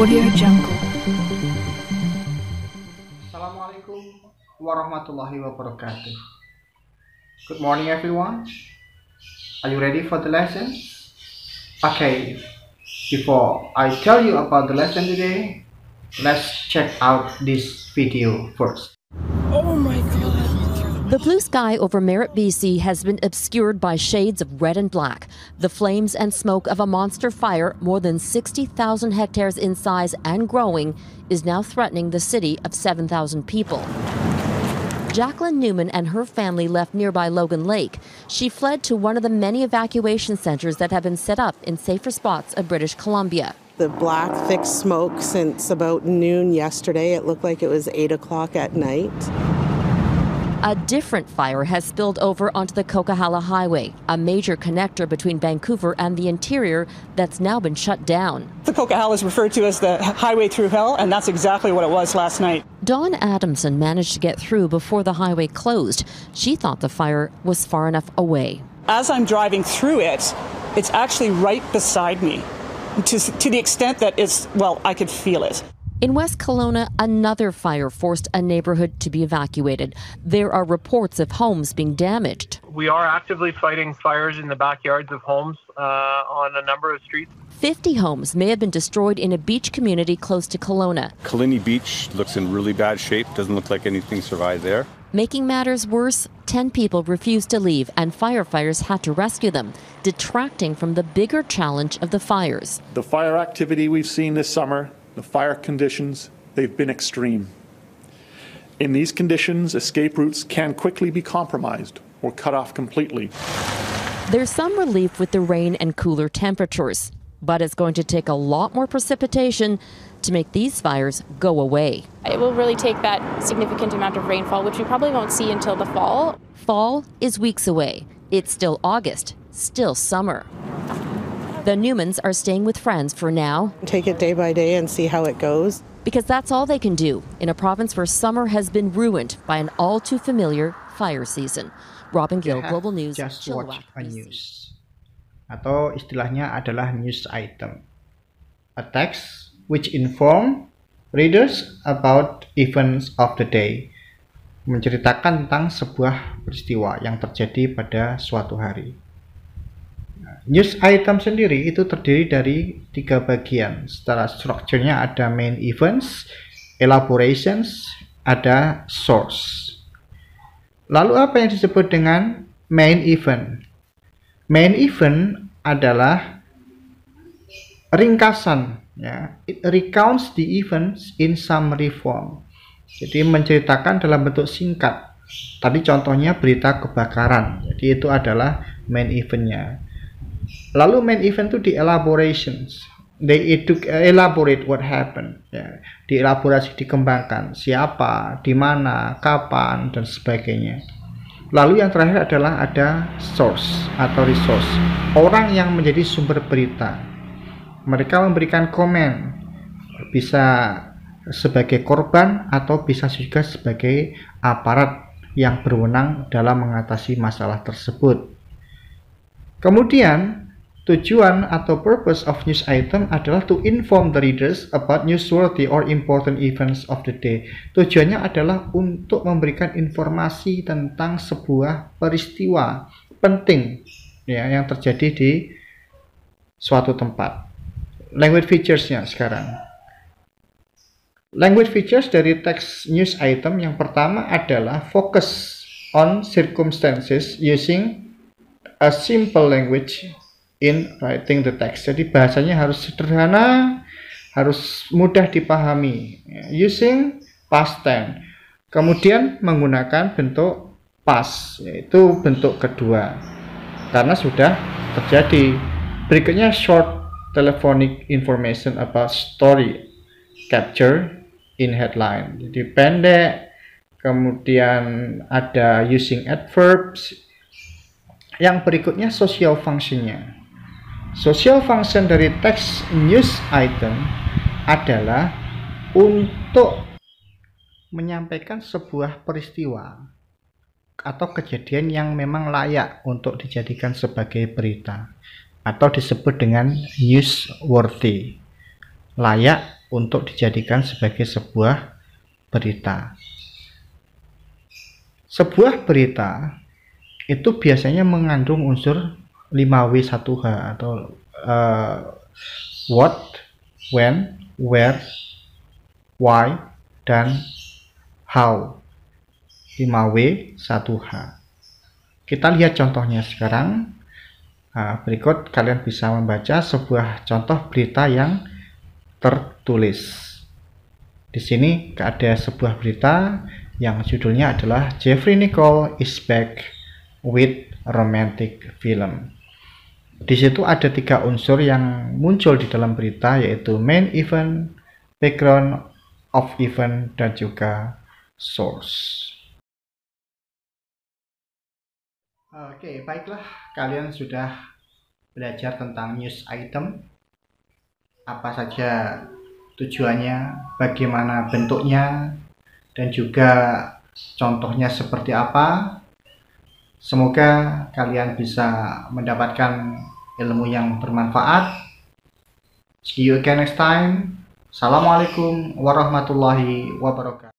Audio Jungle. Assalamualaikum warahmatullahi wabarakatuh. Good morning everyone. Are you ready for the lesson? Okay, before I tell you about the lesson today, let's check out this video first. Oh my god. The blue sky over Merritt, BC has been obscured by shades of red and black. The flames and smoke of a monster fire, more than 60,000 hectares in size and growing, is now threatening the city of 7,000 people. Jacqueline Newman and her family left nearby Logan Lake. She fled to one of the many evacuation centers that have been set up in safer spots of British Columbia. The black, thick smoke since about noon yesterday. It looked like it was 8 o'clock at night. A different fire has spilled over onto the Coquihalla Highway, a major connector between Vancouver and the interior that's now been shut down. The Coquihalla is referred to as the highway through hell, and that's exactly what it was last night. Dawn Adamson managed to get through before the highway closed. She thought the fire was far enough away. As I'm driving through it, it's actually right beside me, to the extent that I could feel it. In West Kelowna, another fire forced a neighborhood to be evacuated. There are reports of homes being damaged. We are actively fighting fires in the backyards of homes on a number of streets. 50 homes may have been destroyed in a beach community close to Kelowna. Killiney Beach looks in really bad shape. Doesn't look like anything survived there. Making matters worse, 10 people refused to leave and firefighters had to rescue them, detracting from the bigger challenge of the fires. The fire activity we've seen this summer, the fire conditions, they've been extreme. In these conditions, escape routes can quickly be compromised or cut off completely. There's some relief with the rain and cooler temperatures, but it's going to take a lot more precipitation to make these fires go away. It will really take that significant amount of rainfall, which we probably won't see until the fall. Fall is weeks away. It's still August, still summer. The Newmans are staying with friends for now. Take it day by day and see how it goes. Because that's all they can do in a province where summer has been ruined by an all too familiar fire season. Robin Gill, Global News, Just watch Chilliwack, a BC. news. Atau istilahnya adalah news item. A text which inform readers about events of the day. Menceritakan tentang sebuah peristiwa yang terjadi pada suatu hari. News item sendiri itu terdiri dari 3 bagian. Secara strukturnya ada main events, elaborations, ada source. Lalu apa yang disebut dengan main event? Main event adalah ringkasan, ya. It recounts the events in summary form. Jadi menceritakan dalam bentuk singkat. Tadi contohnya berita kebakaran. Jadi itu adalah main eventnya. Lalu main event itu di elaborations. They elaborate what happened. Ya. Dielaborasi, dikembangkan. Siapa, di mana, kapan, dan sebagainya. Lalu yang terakhir adalah ada source atau resource. Orang yang menjadi sumber berita. Mereka memberikan komen. Bisa sebagai korban atau bisa juga sebagai aparat yang berwenang dalam mengatasi masalah tersebut. Kemudian, tujuan atau purpose of news item adalah to inform the readers about newsworthy or important events of the day. Tujuannya adalah untuk memberikan informasi tentang sebuah peristiwa penting ya, yang terjadi di suatu tempat. Language features-nya sekarang. Language features dari teks news item yang pertama adalah focus on circumstances using a simple language in writing the text. Jadi bahasanya harus sederhana, harus mudah dipahami. Using past tense. Kemudian menggunakan bentuk past, yaitu bentuk kedua. Karena sudah terjadi. Berikutnya short telephonic information about story capture in headline. Jadi pendek. Kemudian ada using adverbs. Yang berikutnya social function-nya. Social function dari teks news item adalah untuk menyampaikan sebuah peristiwa atau kejadian yang memang layak untuk dijadikan sebagai berita atau disebut dengan newsworthy, layak untuk dijadikan sebagai sebuah berita. Sebuah berita itu biasanya mengandung unsur 5W1H atau what, when, where, why, dan how. 5W1H. Kita lihat contohnya sekarang. Berikut kalian bisa membaca sebuah contoh berita yang tertulis. Di sini ada sebuah berita yang judulnya adalah Jeffrey Nicole is back with romantic film. Di situ ada 3 unsur yang muncul di dalam berita, yaitu main event, background of event, dan juga source. Oke, baiklah, kalian sudah belajar tentang news item, apa saja tujuannya, bagaimana bentuknya, dan juga contohnya seperti apa. Semoga kalian bisa mendapatkan ilmu yang bermanfaat. See you again next time. Assalamualaikum warahmatullahi wabarakatuh.